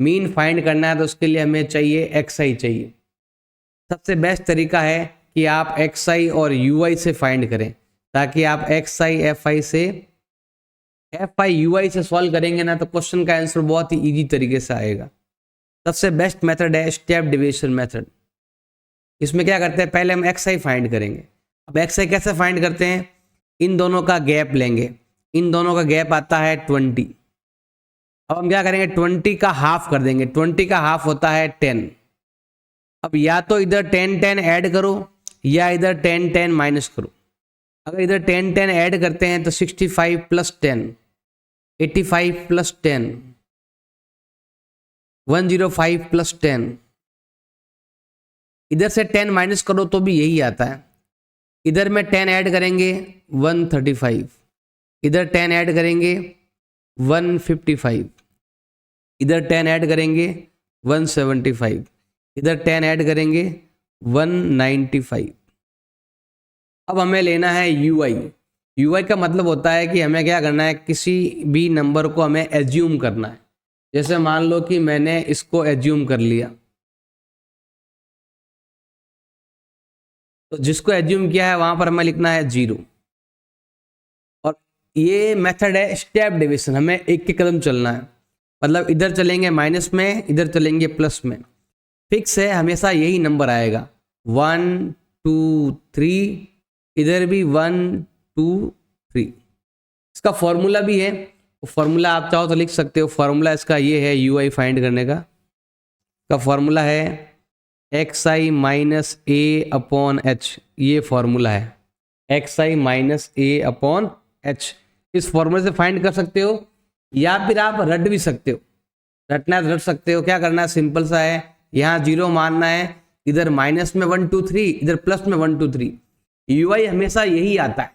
Mean find करना है तो उसके लिए हमें चाहिए XI चाहिए। सबसे बेस्ट तरीका है कि आप XI और UI से फाइंड करें, ताकि आप XI FI से FI UI से सॉल्व करेंगे ना तो क्वेश्चन का आंसर बहुत ही इजी तरीके से आएगा। सबसे बेस्ट मेथड है स्टेप डिवीजन मेथड। इसमें क्या करते हैं, पहले हम XI फाइंड करेंगे। अब XI कैसे फाइंड करते हैं, इन दोनों का गैप लेंगे, इन दोनों का गैप आता है 20। अब हम क्या करेंगे, 20 का हाफ कर देंगे, 20 का हाफ होता है 10। अब या तो इधर 10 10 ऐड करो या इधर 10 10 माइनस करो। अगर इधर 10 10 ऐड करते हैं तो 65 प्लस 10 85 प्लस 10 105 प्लस 10। इधर से 10 माइनस करो तो भी यही आता है। इधर में 10 ऐड करेंगे 135, इधर 10 ऐड करेंगे 155, इधर 10 ऐड करेंगे 175, इधर 10 ऐड करेंगे 195। अब हमें लेना है UI। UI का मतलब होता है कि हमें क्या करना है, किसी भी नंबर को हमें एज्यूम करना है। जैसे मान लो कि मैंने इसको एज्यूम कर लिया, तो जिसको एज्यूम किया है वहां पर हमें लिखना है 0। और ये मेथड है स्टेप डिवीजन, हमें एक एक कदम चलना है। मतलब इधर चलेंगे माइनस में, इधर चलेंगे प्लस में। फिक्स है, हमेशा यही नंबर आएगा 1 2 3, इधर भी 1 2 3। इसका फॉर्मूला भी है, फॉर्मूला आप चाहो तो लिख सकते हो। फॉर्मूला इसका ये है UI फाइंड करने का। फॉर्मूला है XI minus A upon H। ये फॉर्मूला है XI minus A upon H। इस फॉर्मूले से फाइंड कर सकते हो या फिर आप रट भी सकते हो। रटना है तो रट सकते हो। क्या करना है, सिंपल सा है, यहाँ 0 मानना है, इधर माइनस में 1 2 3, इधर प्लस में 1 2 3। UI हमेशा यही आता है,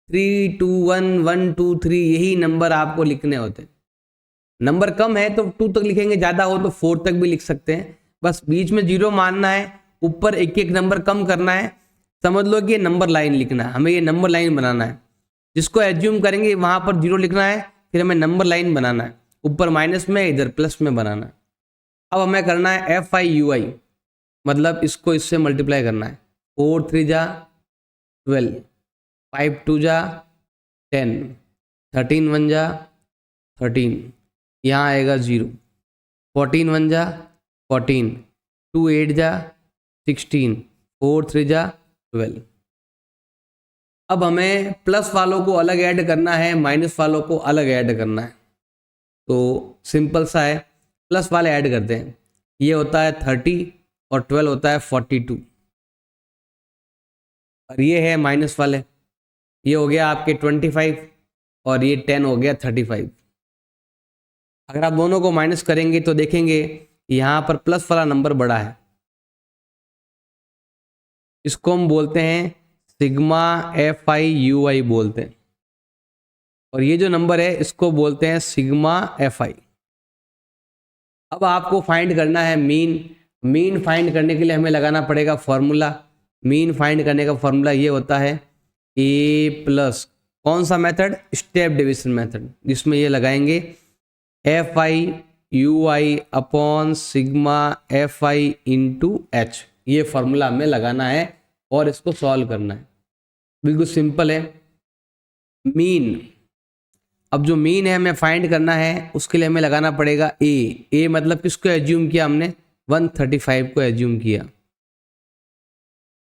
3 2 1 1 2 3, यही नंबर आपको लिखने होते हैं। नंबर कम है तो 2 तक लिखेंगे, ज़्यादा हो तो 4 तक भी लिख सकते हैं। बस बीच में 0 मानना है, ऊपर एक एक नंबर कम करना है। समझ लो कि ये नंबर लाइन लिखना है, हमें ये नंबर लाइन बनाना है। जिसको एज्यूम करेंगे वहां पर 0 लिखना है, फिर हमें नंबर लाइन बनाना है, ऊपर माइनस में इधर प्लस में बनाना है। अब हमें करना है FI UI, मतलब इसको इससे मल्टीप्लाई करना है। 4 3 जा 12, 5 2 जा 10, 13 1 जा 13, यहाँ आएगा 0, 14 1 जा 14, 2 8 जा 16, 4 3 जा 12। अब हमें प्लस वालों को अलग ऐड करना है, माइनस वालों को अलग ऐड करना है। तो सिंपल सा है, प्लस वाले ऐड करते हैं। ये होता है 30 और 12 होता है 42। और ये है माइनस वाले, ये हो गया आपके 25 और ये 10 हो गया 35। अगर आप दोनों को माइनस करेंगे तो देखेंगे यहाँ पर प्लस वाला नंबर बड़ा है। इसको हम बोलते हैं सिग्मा FI UI बोलते हैं। और ये जो नंबर है इसको बोलते हैं सिग्मा FI। अब आपको फाइंड करना है मीन। मीन फाइंड करने के लिए हमें लगाना पड़ेगा फॉर्मूला। मीन फाइंड करने का फॉर्मूला ये होता है A प्लस, कौन सा मेथड, स्टेप डिवीजन मेथड, जिसमें ये लगाएंगे FI UI upon sigma FI into H। ये फॉर्मूला हमें लगाना है और इसको सॉल्व करना है। बिल्कुल सिंपल है। मीन, अब जो मीन है हमें फाइंड करना है, उसके लिए हमें लगाना पड़ेगा A मतलब किसको एज्यूम किया हमने, 135 को एज्यूम किया।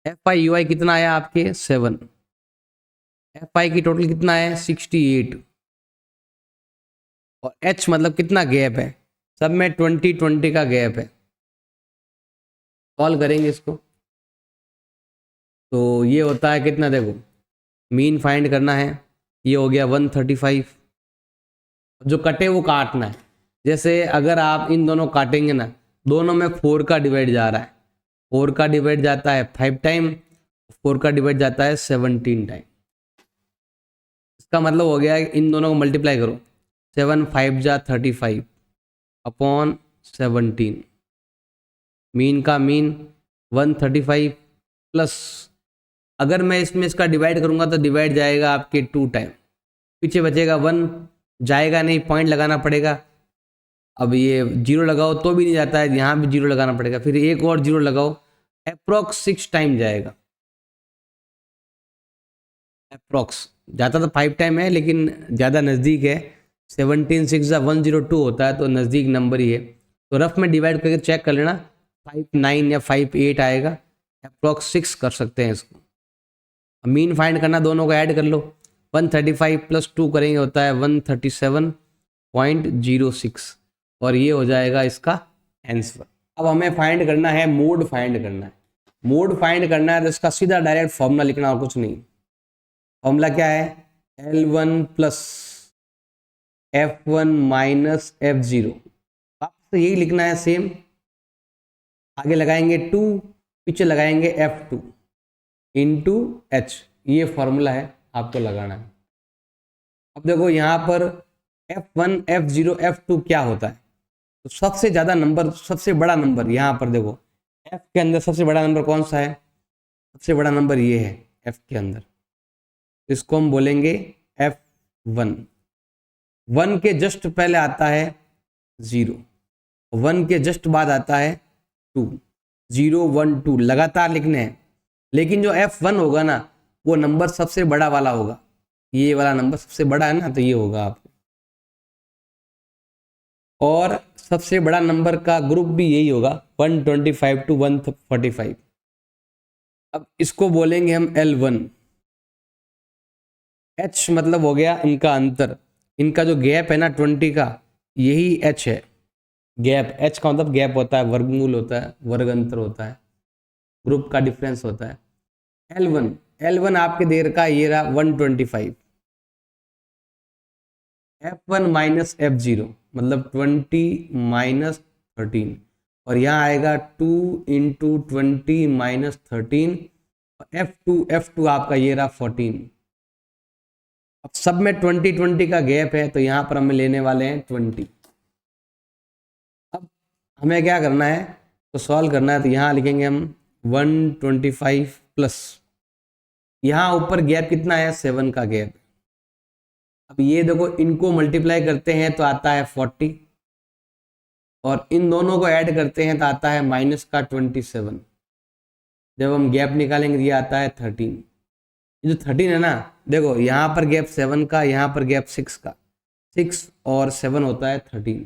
FI UI कितना आया आपके 7, FI की टोटल कितना है 68। और H मतलब कितना गैप है, सब में 20 20 का गैप है। सॉल्व करेंगे इसको तो ये होता है कितना, देखो मीन फाइंड करना है, ये हो गया 135। जो कटे वो काटना है। जैसे अगर आप इन दोनों काटेंगे ना, दोनों में 4 का डिवाइड जा रहा है, 4 का डिवाइड जाता है 5 टाइम, 4 का डिवाइड जाता है 17 टाइम। इसका मतलब हो गया इन दोनों को मल्टीप्लाई करो, 7 5 जा 35 अपॉन 17। मीन का मीन 135 प्लस, अगर मैं इसमें इसका डिवाइड करूंगा तो डिवाइड जाएगा आपके 2 टाइम, पीछे बचेगा 1, जाएगा नहीं, पॉइंट लगाना पड़ेगा। अब ये जीरो लगाओ तो भी नहीं जाता है, यहाँ भी जीरो लगाना पड़ेगा, फिर एक और जीरो लगाओ, अप्रोक्स 6 टाइम जाएगा। अप्रोक्स जाता तो 5 टाइम है लेकिन ज़्यादा नज़दीक है। 17 6 102 होता है तो नज़दीक नंबर ही है। तो रफ में डिवाइड करके चेक कर लेना, 5 9 या 5 8 आएगा। अप्रोक्स 6 कर सकते हैं इसको। मीन फाइंड करना, दोनों को ऐड कर लो। 135 + 2 करेंगे होता है 137.06 और ये हो जाएगा इसका आंसर। अब हमें फाइंड करना है मोड फाइंड करना है। मोड फाइंड करना है तो इसका सीधा डायरेक्ट फॉर्मूला लिखना और कुछ नहीं। फॉर्मूला क्या है, L1 + F1 - F0। आपको यही लिखना है सेम। आगे लगाएंगे 2, पीछे लगाएंगे F2 × H। ये फॉर्मूला है, आपको लगाना है। अब देखो यहाँ पर F1 F0 F2 क्या होता है, तो सबसे ज़्यादा नंबर, सबसे बड़ा नंबर यहाँ पर देखो F के अंदर सबसे बड़ा नंबर कौन सा है, सबसे बड़ा नंबर ये है F के अंदर, इसको हम बोलेंगे F1। 1 के जस्ट पहले आता है 0, 1 के जस्ट बाद आता है 2, 0 1 2 लगातार लिखने हैं। लेकिन जो F1 होगा ना वो नंबर सबसे बड़ा वाला होगा, ये वाला नंबर सबसे बड़ा है ना, तो ये होगा आप। और सबसे बड़ा नंबर का ग्रुप भी यही होगा 125 to 145। अब इसको बोलेंगे हम L1। H मतलब हो गया इनका अंतर, इनका जो गैप है ना 20 का, यही H है। गैप, H का मतलब गैप होता है, वर्गमूल होता है, वर्ग अंतर होता है, ग्रुप का डिफरेंस होता है। L1 आपके देर का ये रहा 125। F1 - F0 मतलब 20 - 13 और यहाँ आएगा 2 × 20 - 13। F2 आपका ये रहा 14। अब सब में 20 का गैप है तो यहाँ पर हमें लेने वाले हैं 20। अब हमें क्या करना है, तो सॉल्व करना है, तो यहाँ लिखेंगे हम 125 प्लस यहाँ ऊपर गैप कितना है, 7 का गैप। अब ये देखो इनको मल्टीप्लाई करते हैं तो आता है 40 और इन दोनों को ऐड करते हैं तो आता है -27। जब हम गैप निकालेंगे तो ये आता है 13। ये जो 13 है ना, देखो यहाँ पर गैप 7 का, यहाँ पर गैप 6 का, 6 और 7 होता है 13।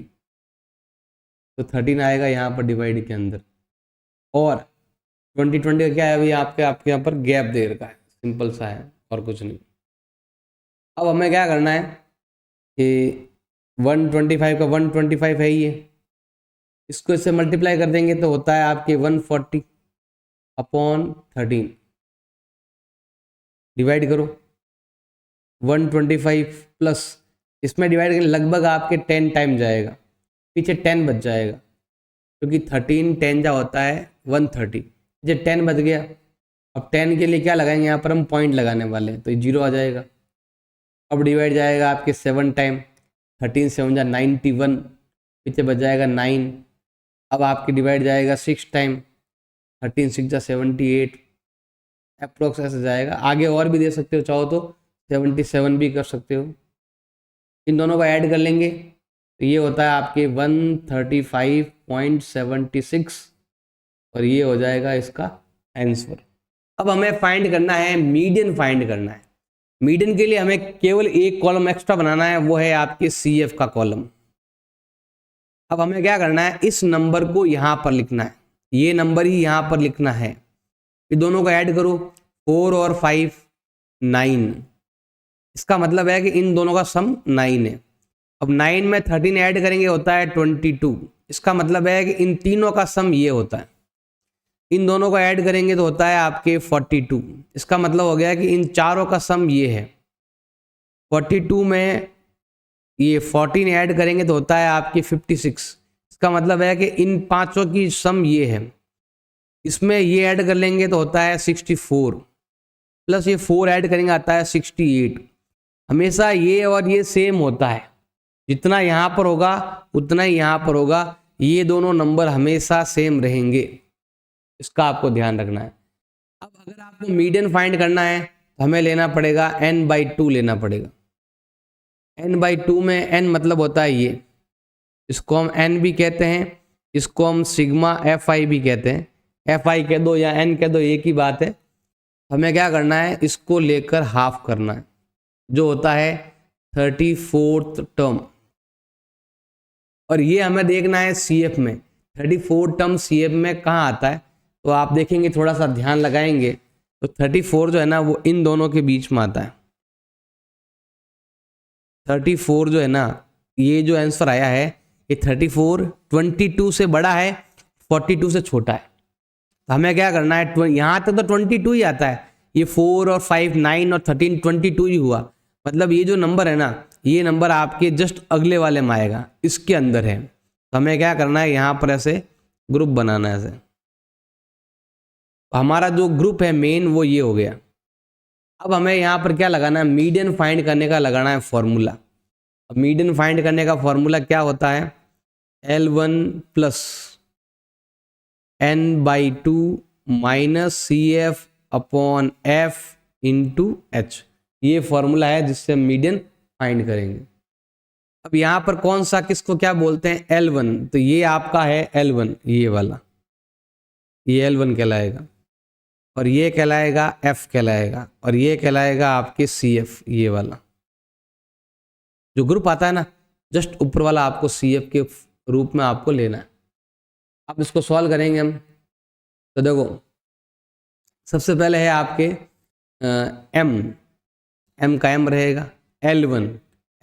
तो 13 आएगा यहाँ पर डिवाइड के अंदर। और 20 का क्या है अभी आपके यहाँ पर गैप दे रखा है, सिंपल सा है और कुछ नहीं। अब हमें क्या करना है कि 125 का 125 है ये, इसको इससे मल्टीप्लाई कर देंगे तो होता है आपके 140/13। डिवाइड करो 125 प्लस इसमें डिवाइड करें लगभग आपके 10 टाइम जाएगा, पीछे 10 बच जाएगा क्योंकि 13 10 जा होता है 130। जो 10 बच गया, अब 10 के लिए क्या लगाएंगे, यहाँ पर हम पॉइंट लगाने वाले हैं तो ये 0 आ जाएगा। अब डिवाइड जाएगा आपके 7 टाइम, 13 7 जा 91, पीछे बच जाएगा 9। अब आपके डिवाइड जाएगा 6 टाइम, 13 6 जा 78, अप्रोक्स ऐसे जाएगा। आगे और भी दे सकते हो, चाहो तो 77 भी कर सकते हो। इन दोनों को ऐड कर लेंगे तो ये होता है आपके 135.76 और ये हो जाएगा इसका आंसर। अब हमें फाइंड करना है मीडियन, फाइंड करना है। मीडियन के लिए हमें केवल एक कॉलम एक्स्ट्रा बनाना है, वो है आपके CF का कॉलम। अब हमें क्या करना है, इस नंबर को यहाँ पर लिखना है, ये नंबर ही यहाँ पर लिखना है। ये दोनों को ऐड करो 4 और 5 9, इसका मतलब है कि इन दोनों का सम 9 है। अब 9 में 13 ऐड करेंगे होता है 22, इसका मतलब है कि इन तीनों का सम ये होता है। इन दोनों को ऐड करेंगे तो होता है आपके 42, इसका मतलब हो गया कि इन चारों का सम ये है। 42 में ये 14 ऐड करेंगे तो होता है आपके 56, इसका मतलब है कि इन पांचों की सम ये है। इसमें ये ऐड कर लेंगे तो होता है 64, प्लस ये 4 ऐड करेंगे आता है 68। हमेशा ये और ये सेम होता है, जितना यहाँ पर होगा उतना ही यहाँ पर होगा, ये दोनों नंबर हमेशा सेम रहेंगे, इसका आपको ध्यान रखना है। अब अगर आपको मीडियन फाइंड करना है तो हमें लेना पड़ेगा n/2 लेना पड़ेगा। n/2 में n मतलब होता है ये, इसको हम एन भी कहते हैं, इसको हम सिग्मा एफ आई भी कहते हैं। एफ आई कह दो या एन कह दो, एक ही बात है। हमें क्या करना है, इसको लेकर हाफ करना है, जो होता है 34th टर्म। और ये हमें देखना है CF में, 34 टर्म CF में कहाँ आता है, तो आप देखेंगे, थोड़ा सा ध्यान लगाएंगे तो 34 जो है ना वो इन दोनों के बीच में आता है। 34 जो है ना, ये जो आंसर आया है ये 34 22 से बड़ा है, 42 से छोटा है। तो हमें क्या करना है, यहाँ तक तो 22 ही आता है, ये 4 और 5 9 और 13 22 ही हुआ। मतलब ये जो नंबर है ना, ये नंबर आपके जस्ट अगले वाले में आएगा, इसके अंदर है। तो हमें क्या करना है, यहाँ पर ऐसे ग्रुप बनाना है ऐसे। हमारा जो ग्रुप है मेन वो ये हो गया। अब हमें यहाँ पर क्या लगाना है, मीडियन फाइंड करने का लगाना है फॉर्मूला। अब मीडियन फाइंड करने का फॉर्मूला क्या होता है, L1 plus n/2 minus CF upon F into H, ये फॉर्मूला है जिससे हम मीडियन फाइंड करेंगे। अब यहाँ पर कौन सा किसको क्या बोलते हैं, L1, तो ये आपका है L1, ये वाला, ये L1 कहलाएगा, और ये कहलाएगा F कहलाएगा, और ये कहलाएगा आपके CF, ये वाला जो ग्रुप आता है ना, जस्ट ऊपर वाला आपको CF के रूप में आपको लेना है। अब इसको सॉल्व करेंगे हम, तो देखो सबसे पहले है आपके M का M रहेगा,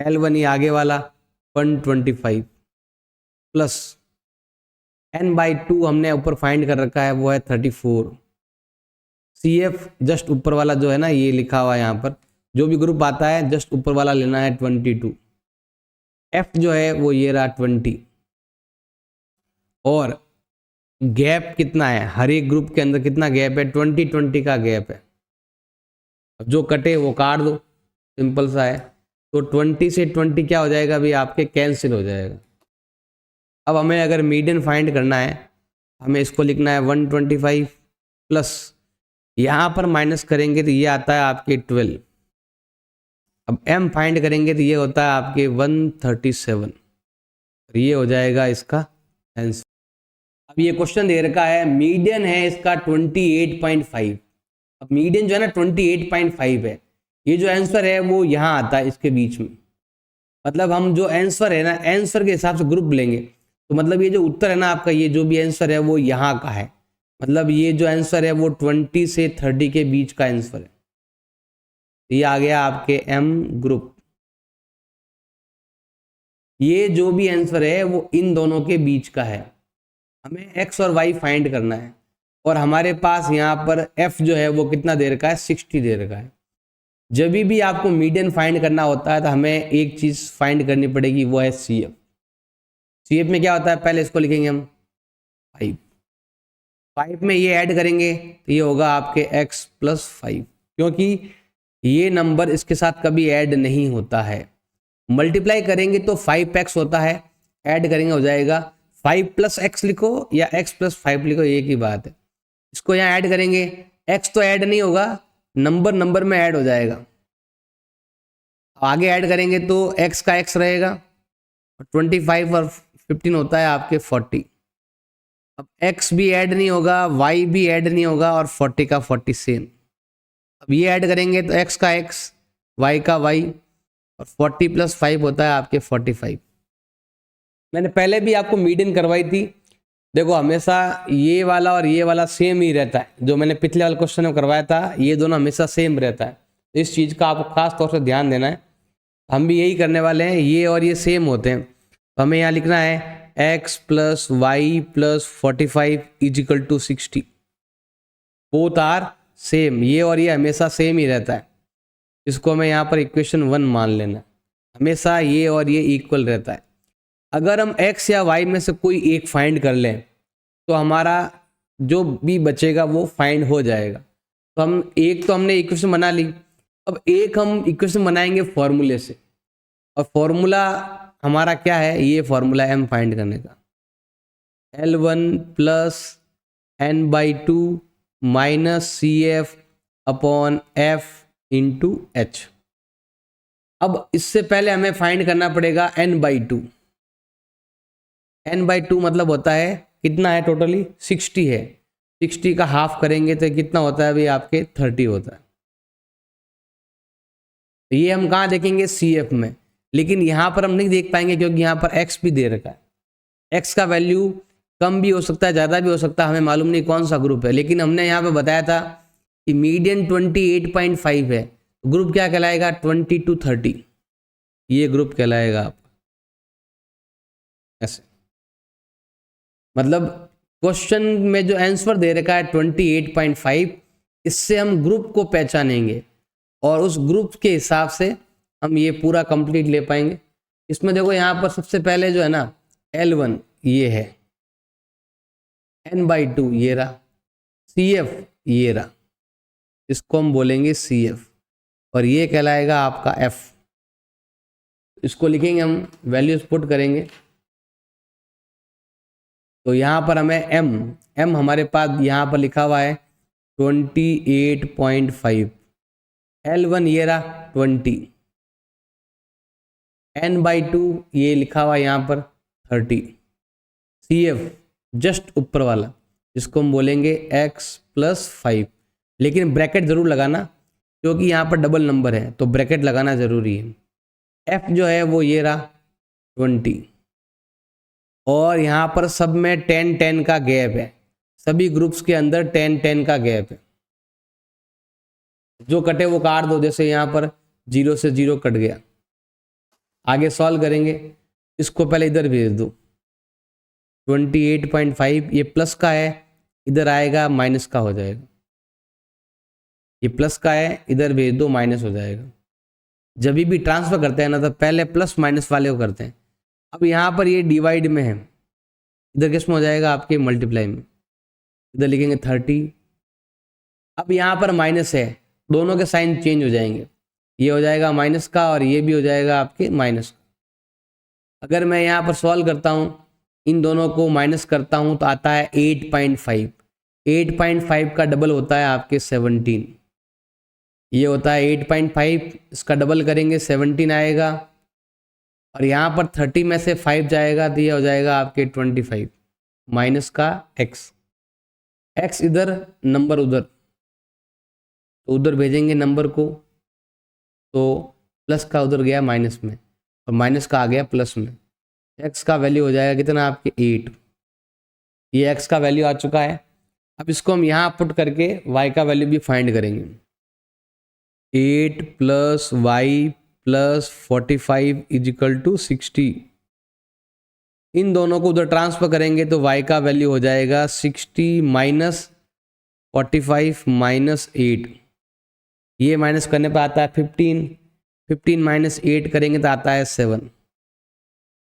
L1 ये आगे वाला 125 प्लस n/2 हमने ऊपर फाइंड कर रखा है वो है 34। CF जस्ट ऊपर वाला जो है ना, ये लिखा हुआ है यहाँ पर, जो भी ग्रुप आता है जस्ट ऊपर वाला लेना है 22। F जो है वो ये रहा 20, और गैप कितना है, हर एक ग्रुप के अंदर कितना गैप है, 20 का गैप है। अब जो कटे वो काट दो, सिंपल सा है। तो 20 से 20 क्या हो जाएगा अभी आपके, कैंसिल हो जाएगा। अब हमें अगर मीडियन फाइंड करना है, हमें इसको लिखना है 125 प्लस, यहाँ पर माइनस करेंगे तो ये आता है आपके 12। अब M फाइंड करेंगे तो ये होता है आपके 137, ये हो जाएगा इसका आंसर। अब ये क्वेश्चन दे रखा है, मीडियन है इसका 28.5। अब मीडियन जो है ना 28.5 है, ये जो आंसर है वो यहाँ आता है इसके बीच में। मतलब हम जो आंसर है ना, आंसर के हिसाब से ग्रुप लेंगे, तो मतलब ये जो उत्तर है ना आपका, ये जो भी आंसर है वो यहाँ का है। मतलब ये जो आंसर है वो 20 से 30 के बीच का आंसर है। ये आ गया आपके M ग्रुप। ये जो भी आंसर है वो इन दोनों के बीच का है। हमें X और Y फाइंड करना है, और हमारे पास यहाँ पर F जो है वो कितना दे रखा है, 60 दे रखा है। जब भी आपको मीडियन फाइंड करना होता है तो हमें एक चीज फाइंड करनी पड़ेगी, वो है CF। CF में क्या होता है, पहले इसको लिखेंगे हम 5 में ये ऐड करेंगे तो ये होगा आपके x प्लस 5, क्योंकि ये नंबर इसके साथ कभी ऐड नहीं होता है। मल्टीप्लाई करेंगे तो 5x होता है, ऐड करेंगे हो जाएगा 5 प्लस x, लिखो या x प्लस 5 लिखो, एक ही बात है। इसको यहाँ ऐड करेंगे, x तो ऐड नहीं होगा, नंबर में ऐड हो जाएगा। आगे ऐड करेंगे तो x का x रहेगा, 25 और 15 होता है आपके 40। अब x भी ऐड नहीं होगा, y भी ऐड नहीं होगा, और 40 का 40 सेम। अब ये ऐड करेंगे तो x का x, y का y, और 40 प्लस 5 होता है आपके 45। मैंने पहले भी आपको मीडियन करवाई थी। देखो हमेशा ये वाला और ये वाला सेम ही रहता है, जो मैंने पिछले वाले क्वेश्चन में करवाया था, ये दोनों हमेशा सेम रहता है। तो इस चीज़ का आपको खास तौर से ध्यान देना है। हम भी यही करने वाले हैं, ये और ये सेम होते हैं। तो हमें यहाँ लिखना है x plus y plus 45 equal to 60, both are same. ये और ये हमेशा सेम ही रहता है, इसको हमें यहाँ पर इक्वेशन 1 मान लेना। हमेशा ये और ये इक्वल रहता है। अगर हम x या y में से कोई एक फाइंड कर लें तो हमारा जो भी बचेगा वो फाइंड हो जाएगा। तो हम एक तो हमने इक्वेशन बना ली, अब एक हम इक्वेशन बनाएंगे फॉर्मूले से, और फॉर्मूला हमारा क्या है, ये फॉर्मूला M फाइंड करने का, L1 plus n/2 minus CF upon F into H। अब इससे पहले हमें फाइंड करना पड़ेगा n/2। n/2 मतलब होता है कितना है, टोटली 60 है। 60 का हाफ करेंगे तो कितना होता है भाई आपके 30 होता है। ये हम कहाँ देखेंगे, CF में, लेकिन यहाँ पर हम नहीं देख पाएंगे क्योंकि यहाँ पर x भी दे रखा है। x का वैल्यू कम भी हो सकता है, ज़्यादा भी हो सकता है, हमें मालूम नहीं कौन सा ग्रुप है, लेकिन हमने यहाँ पे बताया था कि मीडियन 28.5 है, ग्रुप क्या कहलाएगा, 20 to 30, ये ग्रुप कहलाएगा आप ऐसे। मतलब क्वेश्चन में जो आंसर दे रखा है 28.5, इससे हम ग्रुप को पहचानेंगे और उस ग्रुप के हिसाब से हम ये पूरा कंप्लीट ले पाएंगे। इसमें देखो यहाँ पर सबसे पहले जो है ना L1 ये है, n/2 ये रहा, CF ये रहा, इसको हम बोलेंगे CF और ये कहलाएगा आपका F। इसको लिखेंगे हम, वैल्यूज पुट करेंगे तो यहाँ पर हमें m हमारे पास यहाँ पर लिखा हुआ है 28.5, L1 ये रहा 20, n/2 ये लिखा हुआ है यहाँ पर 30, CF जस्ट ऊपर वाला जिसको हम बोलेंगे x+5, लेकिन ब्रैकेट जरूर लगाना क्योंकि यहाँ पर डबल नंबर है तो ब्रैकेट लगाना जरूरी है। F जो है वो ये रहा 20 और यहाँ पर सब में 10-10 का गैप है, सभी ग्रुप्स के अंदर 10-10 का गैप है, जो कटे वो काट दो, जैसे यहाँ पर 0 से 0 कट गया। आगे सॉल्व करेंगे, इसको पहले इधर भेज दो, 28.5 ये प्लस का है, इधर आएगा माइनस का हो जाएगा, ये प्लस का है इधर भेज दो माइनस हो जाएगा। जब भी ट्रांसफर करते हैं ना तो पहले प्लस माइनस वाले को करते हैं। अब यहाँ पर ये डिवाइड में है, इधर किस में हो जाएगा आपके मल्टीप्लाई में, इधर लिखेंगे 30। अब यहाँ पर माइनस है, दोनों के साइन चेंज हो जाएंगे, ये हो जाएगा माइनस का और ये भी हो जाएगा आपके माइनस का। अगर मैं यहाँ पर सॉल्व करता हूँ, इन दोनों को माइनस करता हूँ तो आता है 8.5, 8.5 का डबल होता है आपके 17, ये होता है 8.5, इसका डबल करेंगे 17 आएगा और यहाँ पर 30 में से 5 जाएगा तो ये हो जाएगा आपके 25 माइनस का x इधर नंबर उधर, तो उधर भेजेंगे नंबर को तो प्लस का उधर गया माइनस में और माइनस का आ गया प्लस में। x का वैल्यू हो जाएगा कितना आपके 8, ये x का वैल्यू आ चुका है। अब इसको हम यहाँ पुट करके y का वैल्यू भी फाइंड करेंगे, 8 + y + 45 = 60। इन दोनों को उधर ट्रांसफर करेंगे तो y का वैल्यू हो जाएगा 60 - 45 - 8, ये माइनस करने पर आता है 15, 15 - 8 करेंगे तो आता है 7।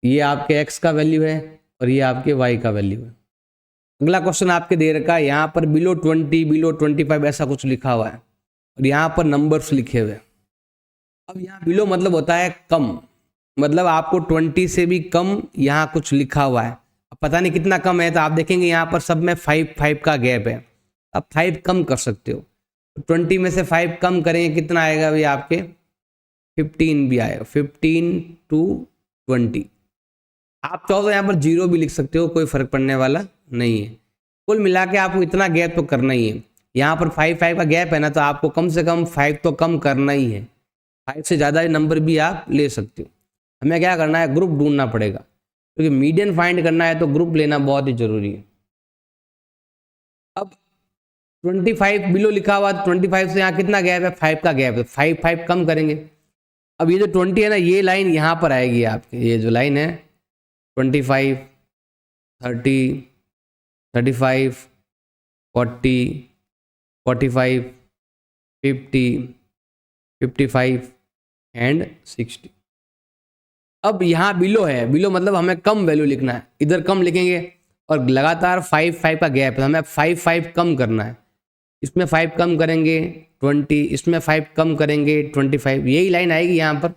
ये आपके x का वैल्यू है और ये आपके y का वैल्यू है। अगला क्वेश्चन आपके दे रखा है, यहाँ पर बिलो 20 बिलो 25 ऐसा कुछ लिखा हुआ है और यहाँ पर नंबर्स लिखे हुए। अब यहाँ बिलो मतलब होता है कम, मतलब आपको 20 से भी कम यहाँ कुछ लिखा हुआ है, अब पता नहीं कितना कम है, तो आप देखेंगे यहाँ पर सब में 5 का गैप है, अब 5 कम कर सकते हो, 20 में से 5 कम करेंगे कितना आएगा भाई आपके 15 भी आएगा, 15 to 20। आप चाहो तो यहाँ पर 0 भी लिख सकते हो, कोई फर्क पड़ने वाला नहीं है। कुल मिला के आपको इतना गैप तो करना ही है, यहाँ पर 5 का गैप है ना, तो आपको कम से कम 5 तो कम करना ही है, 5 से ज़्यादा नंबर भी आप ले सकते हो। हमें क्या करना है, ग्रुप ढूंढना पड़ेगा, क्योंकि मीडियन फाइंड करना है तो ग्रुप लेना बहुत ही जरूरी है। अब 25 बिलो लिखा हुआ, 25 से यहाँ कितना गैप है, 5 का गैप है, 5 कम करेंगे। अब ये जो 20 है ना, ये लाइन यहाँ पर आएगी आपके, ये जो लाइन है 25, 30, 35, 40, 45, 50, 55 एंड 60। अब यहाँ बिलो है, बिलो मतलब हमें कम वैल्यू लिखना है, इधर कम लिखेंगे और लगातार 5 का गैप है, हमें 5 कम करना है। इसमें 5 कम करेंगे 20, इसमें 5 कम करेंगे 25, यही लाइन आएगी यहाँ पर,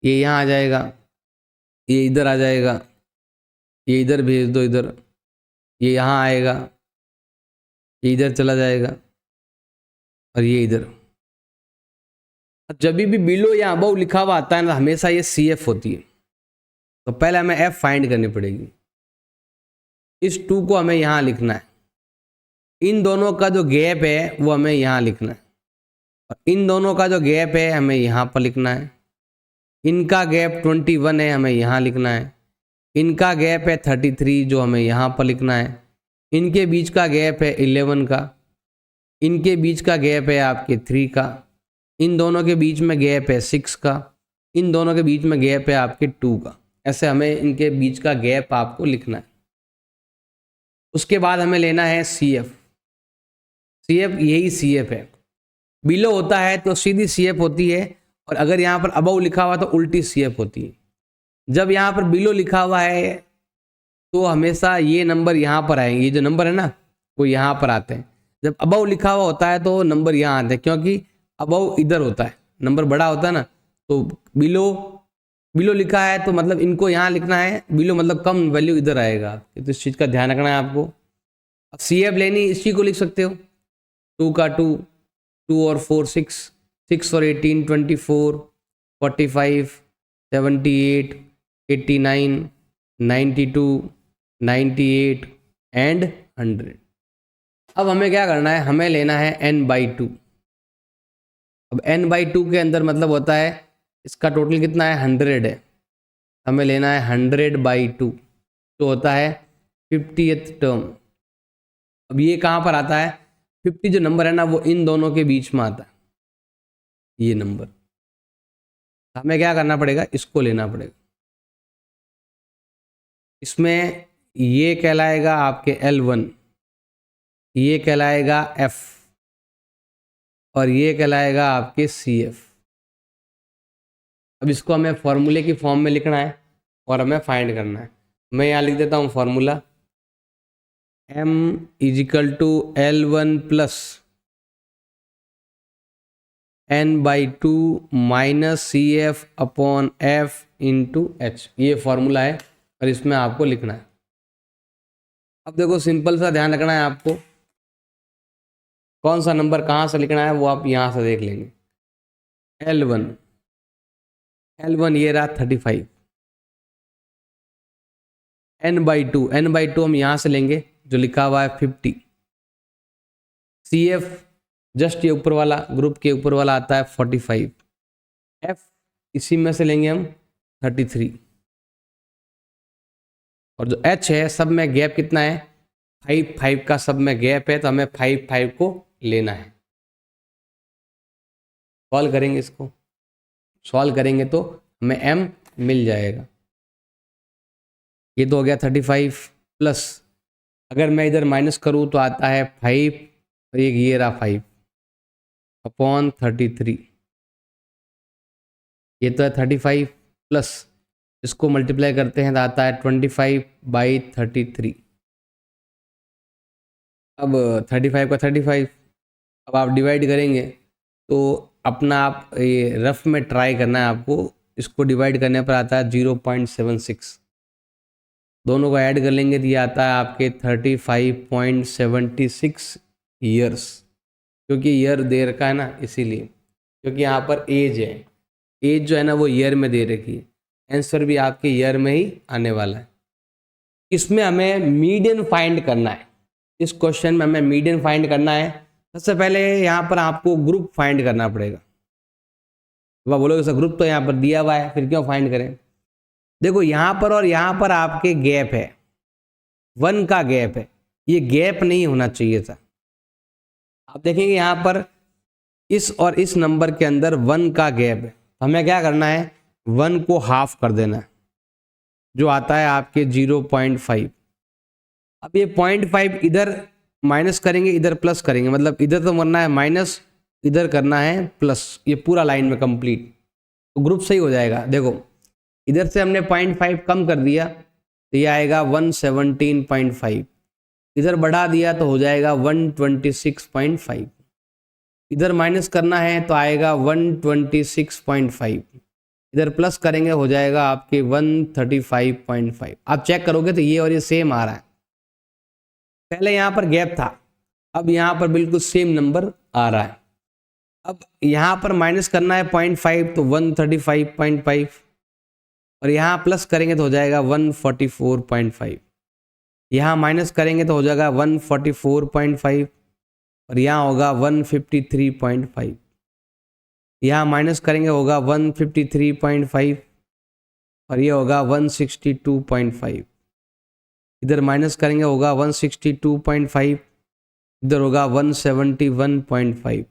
ये यहाँ आ जाएगा, ये इधर आ जाएगा, ये इधर भेज दो इधर, ये यहाँ आएगा, ये इधर चला जाएगा और ये इधर। जब भी बिलो या अबव लिखा हुआ आता है ना, हमेशा ये CF होती है, तो पहले हमें एफ फाइंड करनी पड़ेगी। इस 2 को हमें यहाँ लिखना है, इन दोनों का जो गैप है वो हमें यहाँ लिखना है, और इन दोनों का जो गैप है हमें यहाँ पर लिखना है। इनका गैप 21 है, हमें यहाँ लिखना है। इनका गैप है 33 जो हमें यहाँ पर लिखना है। इनके बीच का गैप है 11 का। इनके बीच का गैप है आपके 3 का। इन दोनों के बीच में गैप है 6 का। इन दोनों के बीच में गैप है आपके 2 का। ऐसे हमें इनके बीच का गैप आपको लिखना है। उसके बाद हमें लेना है सी एफ। सी एफ यही सी एफ है। बिलो होता है तो सीधी सी एफ होती है, और अगर यहाँ पर अबव लिखा हुआ तो उल्टी सी एफ होती है। जब यहाँ पर बिलो लिखा हुआ है तो हमेशा ये नंबर यहाँ पर आएंगे, ये जो नंबर है ना वो यहाँ पर आते हैं। जब अबव लिखा हुआ होता है तो नंबर यहाँ आते हैं, क्योंकि अबव इधर होता है, नंबर बड़ा होता है ना। तो बिलो लिखा है तो मतलब इनको यहाँ लिखना है, बिलो मतलब कम वैल्यू इधर आएगा। तो इस चीज़ का ध्यान रखना है आपको। अब सी एफ लेनी, इसी को लिख सकते हो। 2 का 2 और 4 6 और 18 24 45 78 89 92 98 एंड 100। अब हमें क्या करना है, हमें लेना है n/2। अब n/2 के अंदर मतलब होता है इसका टोटल कितना है 100 है, हमें लेना है 100/2 तो होता है 50th टर्म। अब ये कहाँ पर आता है, 50 जो नंबर है ना वो इन दोनों के बीच में आता है, ये नंबर। हमें क्या करना पड़ेगा, इसको लेना पड़ेगा। इसमें ये कहलाएगा आपके L1, ये कहलाएगा F और ये कहलाएगा आपके CF। अब इसको हमें फॉर्मूले की फॉर्म में लिखना है और हमें फाइंड करना है। मैं यहाँ लिख देता हूँ formula, M = L1 + n/2 - CF/F × H। ये फॉर्मूला है और इसमें आपको लिखना है। अब देखो सिंपल सा ध्यान रखना है आपको, कौन सा नंबर कहाँ से लिखना है वो आप यहाँ से देख लेंगे। L1 ये रहा 35। n/2 हम यहाँ से लेंगे जो लिखा हुआ है 50। CF जस्ट ये ऊपर वाला, ग्रुप के ऊपर वाला आता है 45। F इसी में से लेंगे हम 33। और जो H है सब में गैप कितना है 5 का, सब में गैप है तो हमें 5 को लेना है। सॉल्व करेंगे, इसको सॉल्व करेंगे तो हमें M मिल जाएगा। ये तो हो गया 35 प्लस, अगर मैं इधर माइनस करूँ तो आता है 5 और ये रहा 5/33। ये तो है 35 प्लस, इसको मल्टीप्लाई करते हैं तो आता है 25/33। अब 35 का 35, अब आप डिवाइड करेंगे तो अपना आप ये रफ में ट्राई करना है आपको। इसको डिवाइड करने पर आता है 0.76, दोनों को ऐड कर लेंगे तो ये आता है आपके 35.76 ईयर्स, क्योंकि ईयर दे रखा है ना इसीलिए, क्योंकि यहाँ पर एज है, एज जो है ना वो ईयर में दे रखी है। आंसर भी आपके ईयर में ही आने वाला है। इसमें हमें मीडियन फाइंड करना है, इस क्वेश्चन में हमें मीडियन फाइंड करना है। सबसे पहले यहाँ पर आपको ग्रुप फाइंड करना पड़ेगा। वह बोलोगे सर ग्रुप तो यहाँ पर दिया हुआ है फिर क्यों फाइंड करें। देखो यहाँ पर और यहाँ पर आपके गैप है, 1 का गैप है, ये गैप नहीं होना चाहिए था। आप देखेंगे यहाँ पर इस और इस नंबर के अंदर 1 का गैप है, हमें क्या करना है 1 को हाफ कर देना है, जो आता है आपके 0.5। अब ये 0.5 इधर माइनस करेंगे इधर प्लस करेंगे, मतलब इधर तो करना है माइनस, इधर करना है प्लस, ये पूरा लाइन में कंप्लीट, तो ग्रुप सही हो जाएगा। देखो इधर से हमने 0.5 कम कर दिया तो ये आएगा 117.5, इधर बढ़ा दिया तो हो जाएगा 126.5, इधर माइनस करना है तो आएगा 126.5, इधर प्लस करेंगे हो जाएगा आपके 135.5। आप चेक करोगे तो ये और ये सेम आ रहा है, पहले यहाँ पर गैप था, अब यहाँ पर बिल्कुल सेम नंबर आ रहा है। अब यहाँ पर माइनस करना है 0.5 तो 135.5, और यहाँ प्लस करेंगे तो हो जाएगा 144.5, यहाँ माइनस करेंगे तो हो जाएगा 144.5 और यहाँ होगा 153.5, यहाँ माइनस करेंगे होगा 153.5 और ये होगा 162.5, इधर माइनस करेंगे होगा 162.5, इधर होगा 171.5,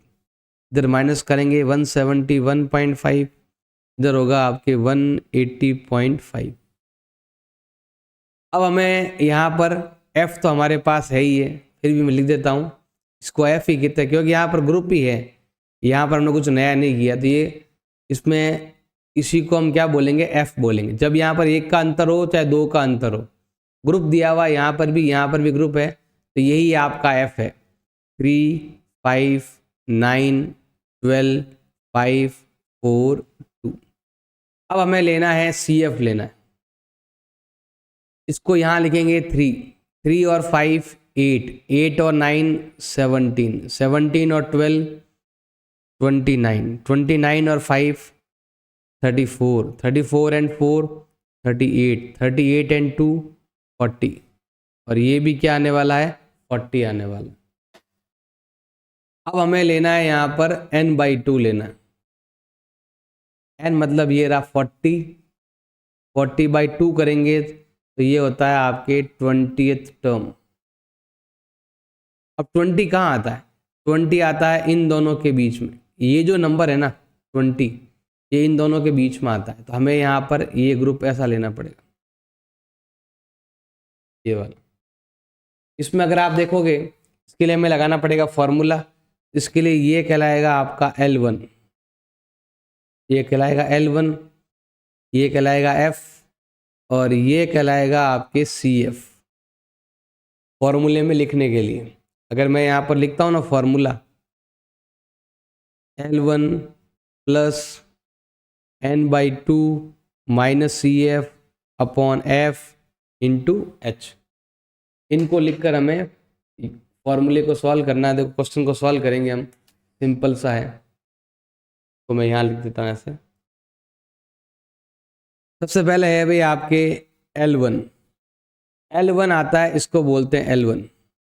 इधर माइनस करेंगे 171.5, इधर होगा आपके 180.5। अब हमें यहाँ पर f तो हमारे पास है ही है, फिर भी मैं लिख देता हूँ इसको f ही कहते हैं क्योंकि यहाँ पर ग्रुप ही है, यहाँ पर हमने कुछ नया नहीं किया, तो ये इसमें इसी को हम क्या बोलेंगे, f बोलेंगे। जब यहाँ पर 1 का अंतर हो चाहे 2 का अंतर हो, ग्रुप दिया हुआ यहाँ पर भी ग्रुप है, तो यही आपका f है। 3, 5, 9, 12, 5, 4, 2। अब हमें लेना है CF लेना है, इसको यहाँ लिखेंगे 3 और 5 8 और 9 17, 17 और 12 29, 29 और 5 34, 34 एंड 4 38, 38 एंड 2 40 और ये भी क्या आने वाला है, 40 आने वाला है। अब हमें लेना है यहाँ पर n/2 लेना है, n मतलब ये रहा 40/2 करेंगे तो ये होता है आपके 20th टर्म। अब 20 कहाँ आता है, 20 आता है इन दोनों के बीच में, ये जो नंबर है ना 20, ये इन दोनों के बीच में आता है, तो हमें यहाँ पर ये ग्रुप ऐसा लेना पड़ेगा, ये वाला। इसमें अगर आप देखोगे इसके लिए हमें लगाना पड़ेगा फॉर्मूला, इसके लिए ये कहलाएगा आपका L1, ये कहलाएगा L1, ये कहलाएगा F और ये कहलाएगा आपके CF। फॉर्मूले में लिखने के लिए अगर मैं यहाँ पर लिखता हूँ ना formula, L1 plus n/2 minus CF upon F into H, इनको लिखकर हमें फॉर्मूले को सॉल्व करना है। देखो क्वेश्चन को सॉल्व करेंगे हम, सिंपल सा है, तो मैं यहाँ लिख देता हूँ ऐसे। सबसे पहले है भाई आपके L1 आता है, इसको बोलते हैं L1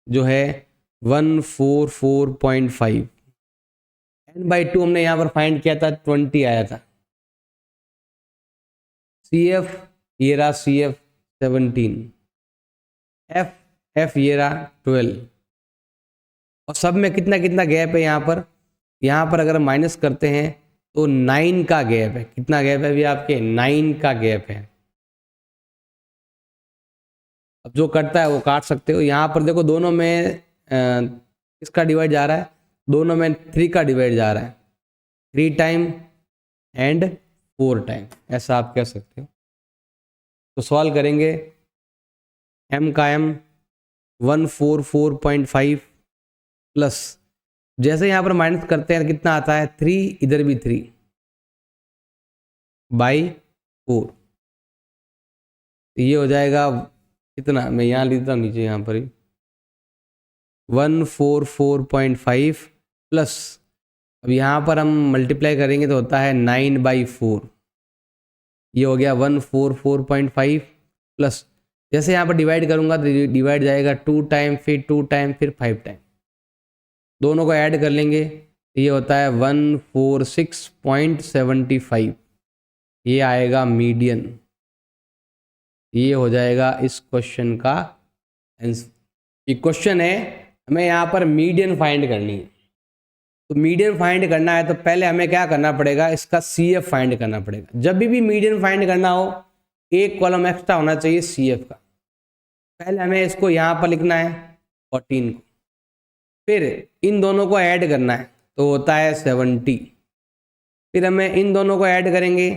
जो है 144.5, n/2 हमने यहाँ पर फाइंड किया था 20 आया था। CF ये रहा CF 17, F ये रहा 12 और सब में कितना कितना गैप है यहाँ पर अगर माइनस करते हैं तो 9 का गैप है। कितना गैप है अभी आपके, 9 का गैप है। अब जो कटता है वो काट सकते हो। यहाँ पर देखो दोनों में किसका डिवाइड जा रहा है, दोनों में 3 का डिवाइड जा रहा है, 3 टाइम एंड 4 टाइम, ऐसा आप कह सकते हो। तो सॉल्व करेंगे, m का m 144.5 प्लस, जैसे यहाँ पर माइनस करते हैं कितना आता है 3, इधर भी 3/4, ये हो जाएगा कितना, मैं यहाँ लिखता हूँ नीचे यहाँ पर ही 144.5 प्लस, अब यहाँ पर हम मल्टीप्लाई करेंगे तो होता है 9/4, ये हो गया 144.5 प्लस, जैसे यहाँ पर डिवाइड करूँगा तो डिवाइड जाएगा 2 टाइम फिर 2 टाइम फिर 5 टाइम, दोनों को ऐड कर लेंगे तो ये होता है 146.75, ये आएगा मीडियन, ये हो जाएगा इस क्वेश्चन का आंसर। ये क्वेश्चन है हमें यहाँ पर मीडियन फाइंड करनी है, तो मीडियन फाइंड करना है तो पहले हमें क्या करना पड़ेगा, इसका CF फाइंड करना पड़ेगा। जब भी मीडियन फाइंड करना हो एक कॉलम एक्स्ट्रा होना चाहिए CF का। पहले हमें इसको यहाँ पर लिखना है 14 को, फिर इन दोनों को ऐड करना है तो होता है 70, फिर हमें इन दोनों को ऐड करेंगे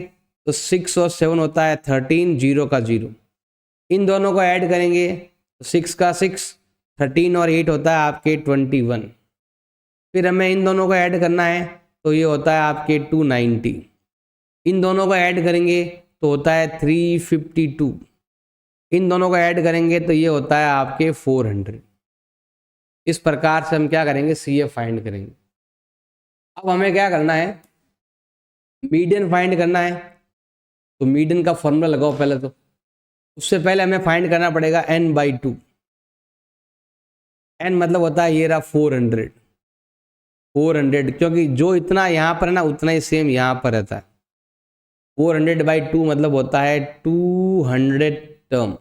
तो 6 और 7 होता है 13, 0 का 0, इन दोनों को ऐड करेंगे तो 6 का 6, 13 और 8 होता है आपके 21, फिर हमें इन दोनों को ऐड करना है तो ये होता है आपके 290, इन दोनों को ऐड करेंगे तो होता है 352, इन दोनों को ऐड करेंगे तो ये होता है आपके 400। इस प्रकार से हम क्या करेंगे, CF फाइंड करेंगे। अब हमें क्या करना है, मीडियन फाइंड करना है। तो मीडियन का फॉर्मूला लगाओ पहले। तो उससे पहले हमें फाइंड करना पड़ेगा n/2। n मतलब होता है ये रहा 400, क्योंकि जो इतना यहाँ पर है ना उतना ही सेम यहाँ पर रहता है। 400/2 मतलब होता है 200 टर्म।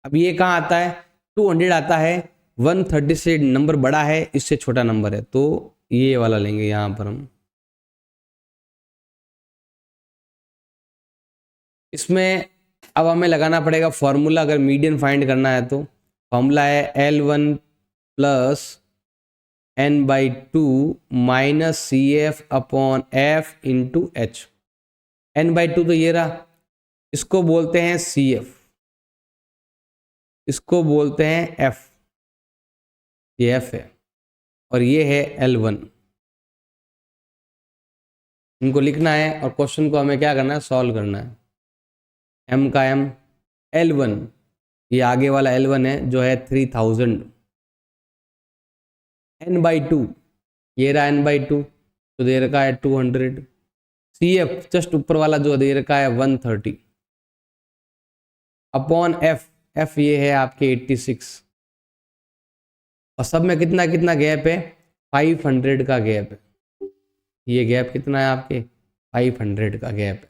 अब ये कहाँ आता है, 200 आता है 130 से नंबर बड़ा है, इससे छोटा नंबर है, तो ये वाला लेंगे यहाँ पर हम। इसमें अब हमें लगाना पड़ेगा फॉर्मूला, अगर मीडियन फाइंड करना है तो फॉर्मूला है L1 plus n/2 minus CF upon F into H। n/2 तो ये रहा, इसको बोलते हैं CF, इसको बोलते हैं F, ये F है, और ये है L1। इनको लिखना है और क्वेश्चन को हमें क्या करना है, सॉल्व करना है। m का m, L1 ये आगे वाला L1 है जो है 3000, n/2 ये रहा n/2 तो दे रखा है 200, CF जस्ट ऊपर वाला जो दे रखा है 130 अपॉन F ये है आपके 86, और सब में कितना कितना गैप है, 500 का गैप है। ये गैप कितना है आपके, 500 का गैप है।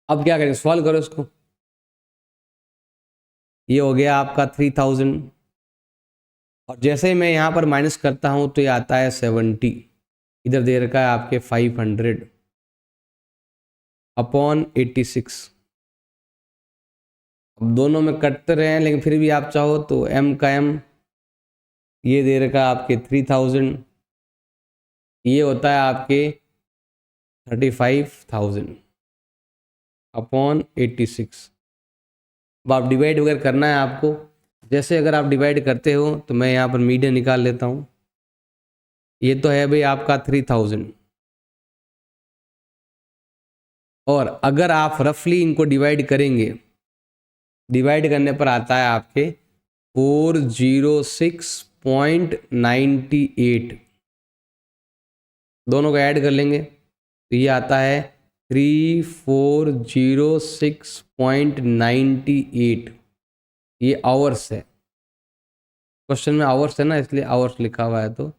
अब क्या करें, सॉल्व करो इसको। ये हो गया आपका 3000, और जैसे ही मैं यहाँ पर माइनस करता हूँ तो ये आता है 70, इधर दे रखा है आपके 500 अपॉन 86। अब दोनों में कटते रहे हैं, लेकिन फिर भी आप चाहो तो m का m ये दे रखा है आपके 3000, ये होता है आपके 35,000 अपॉन 86। अब आप डिवाइड वगैरह करना है आपको, जैसे अगर आप डिवाइड करते हो तो मैं यहाँ पर मीडियन निकाल लेता हूँ। ये तो है भाई आपका 3000, और अगर आप रफली इनको डिवाइड करेंगे, डिवाइड करने पर आता है आपके 406.98। दोनों को ऐड कर लेंगे तो ये आता है 3406.98। ये आवर्स है, क्वेश्चन में आवर्स है ना, इसलिए आवर्स लिखा हुआ है, तो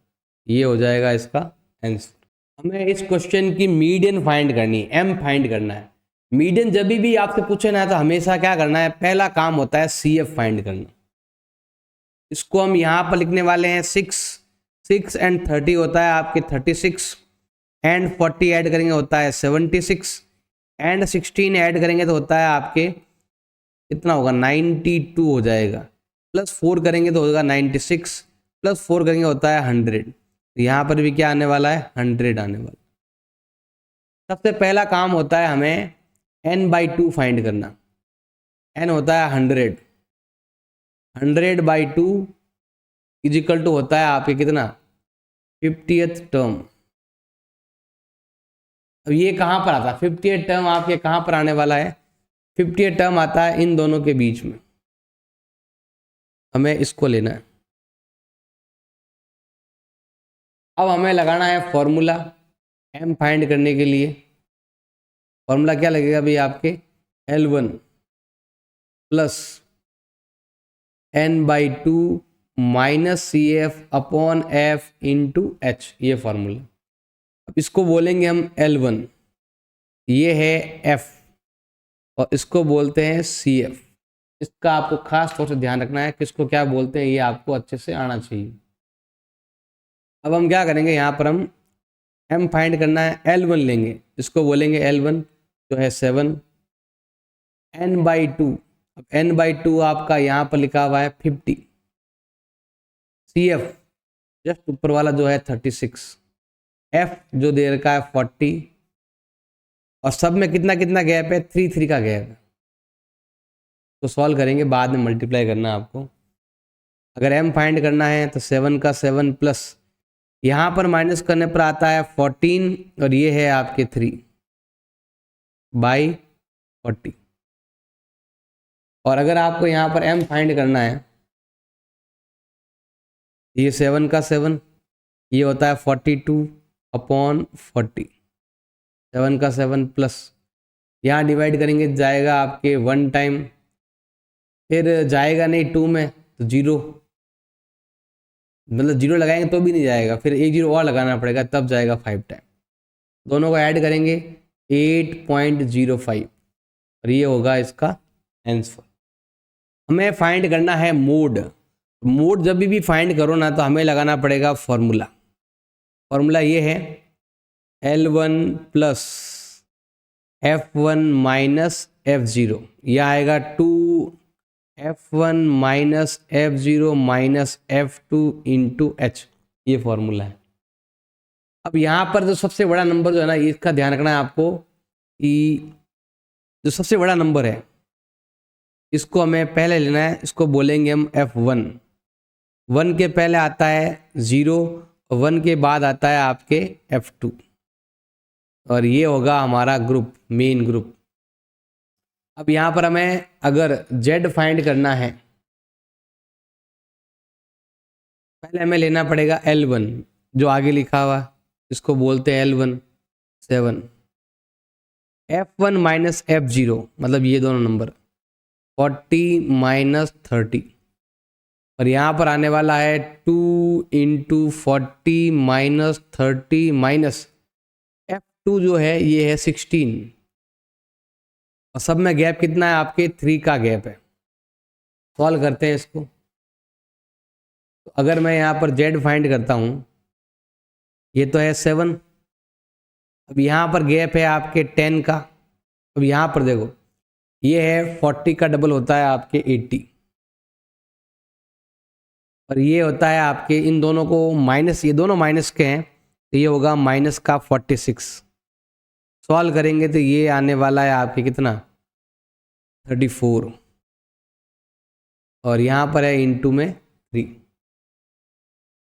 ये हो जाएगा इसका आंसर। हमें इस क्वेश्चन की मीडियन फाइंड करनी है, m फाइंड करना है। मीडियन जब भी आपसे पूछे ना तो हमेशा क्या करना है, पहला काम होता है CF फाइंड करना। इसको हम यहाँ पर लिखने वाले हैं 6 एंड 30 होता है आपके 36, एंड 40 ऐड करेंगे होता है 76, एंड 16 ऐड करेंगे तो होता है आपके कितना होगा, 92 हो जाएगा, प्लस 4 करेंगे तो होगा 96, प्लस 4 करेंगे होता है 100। तो यहाँ पर भी क्या आने वाला है, 100 आने वाला। सबसे पहला काम होता है हमें n/2 फाइंड करना। n होता है 100, 100/2 इज इक्वल टू होता है आपके कितना, 50th टर्म। अब ये कहाँ पर आता है, 50th टर्म आपके कहाँ पर आने वाला है, 50th टर्म आता है इन दोनों के बीच में, हमें इसको लेना है। अब हमें लगाना है फॉर्मूला m फाइंड करने के लिए। फॉर्मूला क्या लगेगा भाई आपके, L1 plus n/2 minus CF upon F into H, ये फॉर्मूला। अब इसको बोलेंगे हम L1, ये है F, और इसको बोलते हैं CF। इसका आपको खास तौर से ध्यान रखना है, किसको क्या बोलते हैं ये आपको अच्छे से आना चाहिए। अब हम क्या करेंगे, यहाँ पर हम m फाइंड करना है, L1 लेंगे, इसको बोलेंगे L1 जो है 7, n/2। अब n/2 आपका यहाँ पर लिखा हुआ है 50, CF जस्ट ऊपर वाला जो है 36, F जो दे रखा है 40, और सब में कितना कितना गैप है, 3 का गैप है। तो सॉल्व करेंगे, बाद में मल्टीप्लाई करना है आपको। अगर m फाइंड करना है तो 7 का 7 प्लस यहाँ पर माइनस करने पर आता है 14, और ये है आपके 3/40। और अगर आपको यहाँ पर m फाइंड करना है, ये 7 का 7, ये होता है 42/40। 7 का 7 प्लस, यहाँ डिवाइड करेंगे जाएगा आपके 1 टाइम, फिर जाएगा नहीं 2 में तो 0, मतलब 0 लगाएंगे तो भी नहीं जाएगा, फिर एक 0 और लगाना पड़ेगा तब जाएगा 5 टाइम। दोनों को ऐड करेंगे 8.05 और ये होगा इसका आंसर। हमें फाइंड करना है मोड। मोड जब भी फाइंड करो ना तो हमें लगाना पड़ेगा फॉर्मूला। फॉर्मूला ये है L1 plus F1 minus F0, यह आएगा 2F1 minus F0 minus F2 into H, ये फॉर्मूला है। अब यहाँ पर जो सबसे बड़ा नंबर जो है ना, इसका ध्यान रखना है आपको कि जो सबसे बड़ा नंबर है इसको हमें पहले लेना है, इसको बोलेंगे हम F1। 1 के पहले आता है 0 और 1 के बाद आता है आपके F2 और ये होगा हमारा ग्रुप, मेन ग्रुप। अब यहाँ पर हमें अगर Z फाइंड करना है, पहले हमें लेना पड़ेगा L1 जो आगे लिखा हुआ, इसको बोलते हैं L1 7, F1 माइनस F0 मतलब ये दोनों नंबर 40 माइनस 30 और यहाँ पर आने वाला है 2 इंटू 40 माइनस 30 माइनस F2 जो है ये है 16 और सब में गैप कितना है आपके 3 का गैप है। सॉल्व करते हैं इसको। तो अगर मैं यहाँ पर Z फाइंड करता हूँ, ये तो है 7, अब यहाँ पर गैप है आपके 10 का। अब यहाँ पर देखो ये है 40 का डबल होता है आपके 80 और ये होता है आपके, इन दोनों को माइनस, ये दोनों माइनस के हैं तो ये होगा माइनस का 46। सॉल्व करेंगे तो ये आने वाला है आपके कितना 34 और यहाँ पर है इंटू में 3।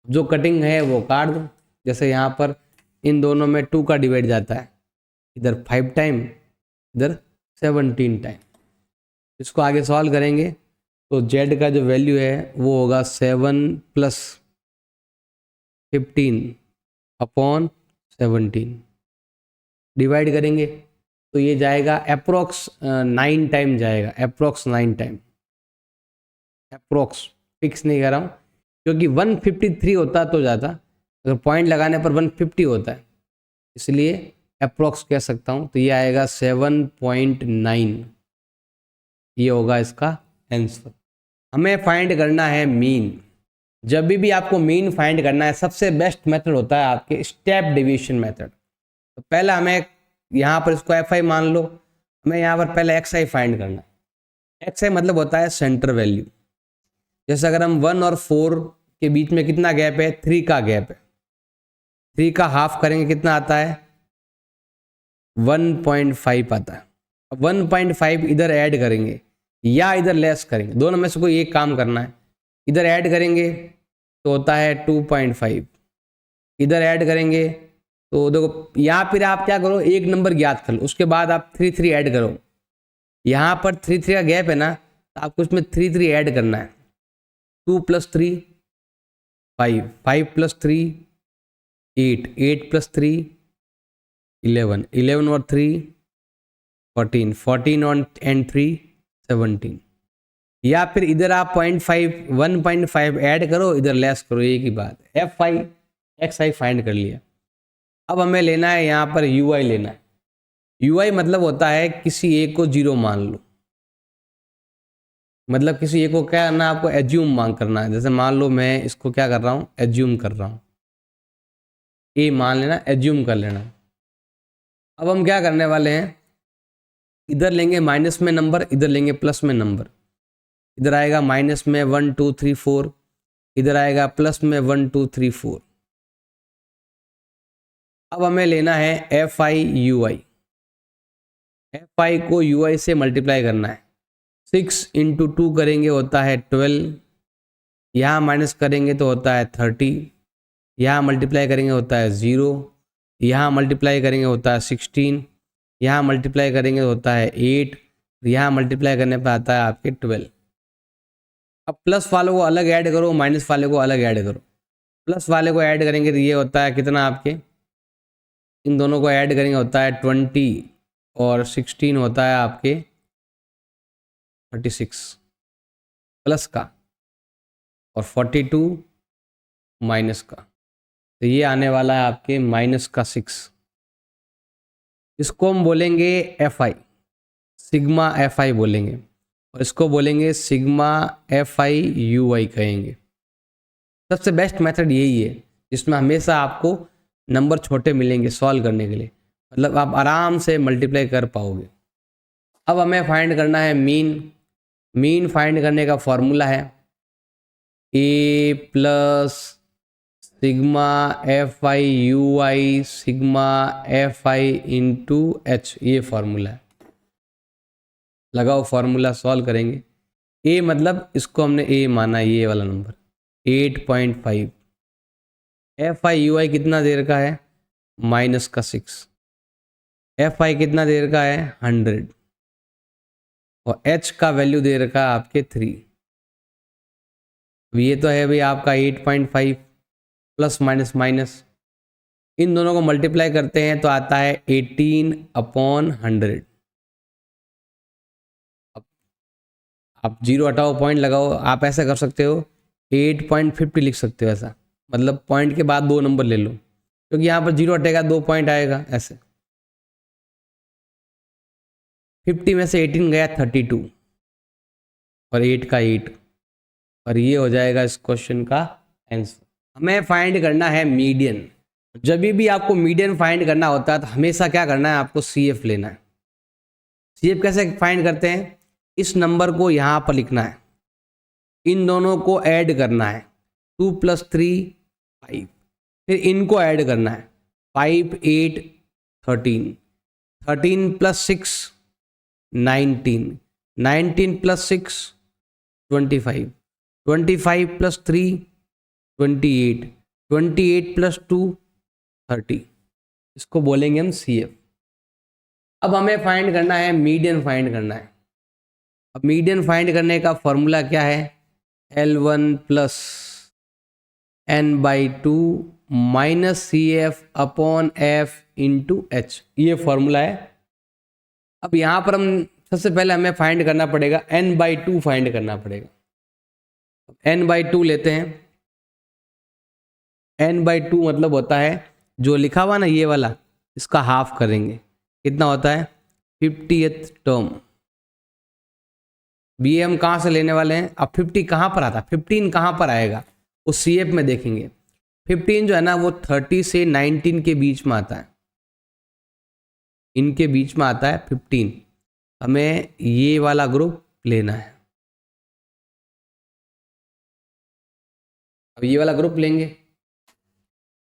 जो कटिंग है वो काट दो, जैसे यहाँ पर इन दोनों में 2 का डिवाइड जाता है, इधर 5 टाइम इधर 17 टाइम। इसको आगे सॉल्व करेंगे तो Z का जो वैल्यू है वो होगा 7 प्लस 15 अपॉन 17, डिवाइड करेंगे तो ये जाएगा अप्रोक्स 9 टाइम जाएगा, अप्रोक्स 9 टाइम, अप्रोक्स फिक्स नहीं कर रहा हूँ क्योंकि 153 होता तो ज़्यादा, अगर पॉइंट लगाने पर 150 होता है इसलिए अप्रोक्स कह सकता हूँ। तो ये आएगा 7.9, ये होगा इसका आंसर। हमें फाइंड करना है मीन। जब भी आपको मीन फाइंड करना है सबसे बेस्ट मेथड होता है आपके स्टेप डेविएशन मेथड। तो पहले हमें यहाँ पर इसको FI मान लो, हमें यहाँ पर पहले XI फाइंड करना है। XI मतलब होता है सेंटर वैल्यू। जैसे अगर हम 1 और 4 के बीच में कितना गैप है, 3 का गैप है, 3 का हाफ करेंगे कितना आता है 1.5 आता है। अब 1.5 इधर ऐड करेंगे या इधर लेस करेंगे, दोनों में से कोई एक काम करना है। इधर ऐड करेंगे तो होता है 2.5, इधर ऐड करेंगे तो देखो यहाँ फिर आप क्या करो, एक नंबर ज्ञात कर लो, उसके बाद आप 3 ऐड करो। यहाँ पर 3 का गैप है ना, तो आपको इसमें 3 ऐड करना है। 2 + 3 5, 5 + 3 8, 8 + 3 11, 11 और 3 14, 14 और 3 17। या फिर इधर आप 1.5 ऐड करो, इधर लेस करो, एक ही बात है। FI XI फाइंड कर लिया। अब हमें लेना है यहाँ पर UI लेना है। UI मतलब होता है किसी एक को 0 मान लो, मतलब किसी एक को क्या करना है आपको एज्यूम मान करना है। जैसे मान लो मैं इसको क्या कर रहा हूँ, एज्यूम कर रहा हूँ, A मान लेना, एज्यूम कर लेना। अब हम क्या करने वाले हैं, इधर लेंगे माइनस में नंबर, इधर लेंगे प्लस में नंबर। इधर आएगा माइनस में 1 2 3 4, इधर आएगा प्लस में 1 2 3 4। अब हमें लेना है FI UI। FI को UI से मल्टीप्लाई करना है। 6 × 2 करेंगे होता है 12, यहाँ माइनस करेंगे तो होता है 30, यहाँ मल्टीप्लाई करेंगे होता है 0, यहाँ मल्टीप्लाई करेंगे होता है 16, यहाँ मल्टीप्लाई करेंगे होता है 8, यहाँ मल्टीप्लाई करने पर आता है आपके 12। अब प्लस वाले को अलग ऐड करो, माइनस वाले को अलग ऐड करो। प्लस वाले को ऐड करेंगे तो ये होता है कितना आपके इन दोनों को ऐड करेंगे होता है 20 और 16 होता है आपके 36 प्लस का और 42 माइनस का, तो ये आने वाला है आपके -6। इसको हम बोलेंगे FI, सिग्मा FI बोलेंगे, और इसको बोलेंगे सिग्मा FI UI कहेंगे। सबसे बेस्ट मेथड यही है जिसमें हमेशा आपको नंबर छोटे मिलेंगे सॉल्व करने के लिए, मतलब आप आराम से मल्टीप्लाई कर पाओगे। अब हमें फाइंड करना है मीन फाइंड करने का फॉर्मूला है A plus sigma FI UI sigma FI into H, ये फॉर्मूला है। लगाओ फॉर्मूला, सॉल्व करेंगे। A मतलब इसको हमने A माना, ये वाला नंबर 8.5। FI UI कितना देर का है -6। FI कितना देर का है 100 और H का वैल्यू दे रखा है आपके 3। ये तो है भाई आपका 8.5 प्लस माइनस माइनस, इन दोनों को मल्टीप्लाई करते हैं तो आता है 18/100। आप जीरो हटाओ, पॉइंट लगाओ, आप ऐसा कर सकते हो 8.50 लिख सकते हो ऐसा, मतलब पॉइंट के बाद 2 नंबर ले लो, क्योंकि यहाँ पर जीरो हटेगा 2 पॉइंट आएगा ऐसे। 50 में से 18 गया 32 और 8 का 8, और ये हो जाएगा इस क्वेश्चन का आंसर। हमें फाइंड करना है मीडियन। जब भी आपको मीडियन फाइंड करना होता है तो हमेशा क्या करना है, आपको CF लेना है। CF कैसे फाइंड करते हैं, इस नंबर को यहाँ पर लिखना है, इन दोनों को ऐड करना है 2 + 3 5, फिर इनको ऐड करना है 5 8 13, 13 + 6 19, 19 + 6 25, 25 + 3 28, 28 + 2 30, इसको बोलेंगे हम CF। अब हमें फाइंड करना है मीडियन फाइंड करना है। अब मीडियन फाइंड करने का फॉर्मूला क्या है, L1 + n/2 -CF/F × H, ये फॉर्मूला है। अब यहाँ पर हम सबसे पहले हमें फाइंड करना पड़ेगा n/2 फाइंड करना पड़ेगा। n/2 लेते हैं, n/2 मतलब होता है जो लिखा हुआ ना ये वाला, इसका हाफ करेंगे, कितना होता है 50th टर्म। बी हम कहाँ से लेने वाले हैं, अब 50 कहाँ पर आता है, 15 कहाँ पर आएगा, उस CF में देखेंगे। 15 जो है ना वो 30 से 19 के बीच में आता है, इनके बीच में आता है 15। हमें ये वाला ग्रुप लेना है। अब ये वाला ग्रुप लेंगे,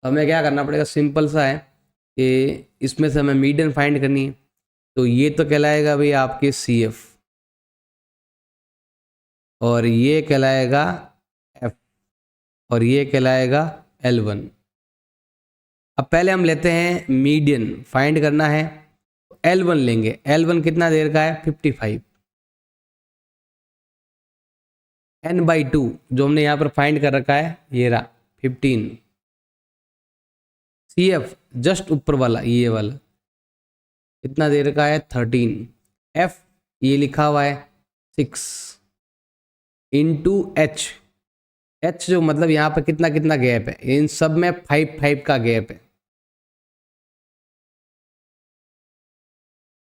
हमें क्या करना पड़ेगा, सिंपल सा है कि इसमें से हमें मीडियन फाइंड करनी है, तो ये तो कहलाएगा भाई आपके CF और ये कहलाएगा F और ये कहलाएगा L1। अब पहले हम लेते हैं मीडियन फाइंड करना है, L1 लेंगे। L1 कितना देर का है 55, n/2 जो हमने यहाँ पर फाइंड कर रखा है ये रहा 15, CF जस्ट ऊपर वाला ये वाला कितना देर का है 13, F ये लिखा हुआ है 6 × H जो मतलब यहाँ पर कितना कितना गैप है, इन सब में 5 का गैप है।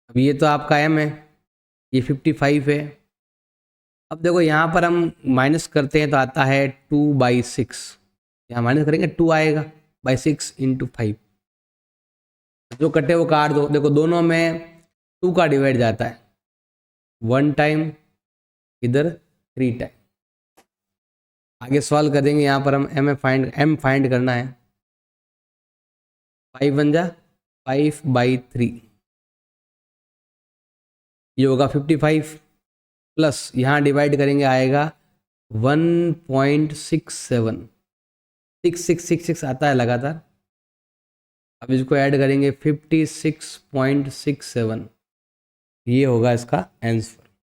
अब ये तो आपका M है, ये 55 है। अब देखो यहाँ पर हम माइनस करते हैं तो आता है 2/6, यहाँ माइनस करेंगे 2 आएगा 6 × 5, जो कटे वो काट दो। देखो दोनों में 2 का डिवाइड जाता है, 1 टाइम इधर 3 टाइम। आगे सॉल्व कर देंगे, यहाँ पर हम M फाइंड करना है, 5 × 1 = 5/3, ये होगा 55 प्लस यहाँ डिवाइड करेंगे आएगा 1.67, 6666 आता है लगातार। अब इसको ऐड करेंगे 56.67, ये होगा इसका आंसर।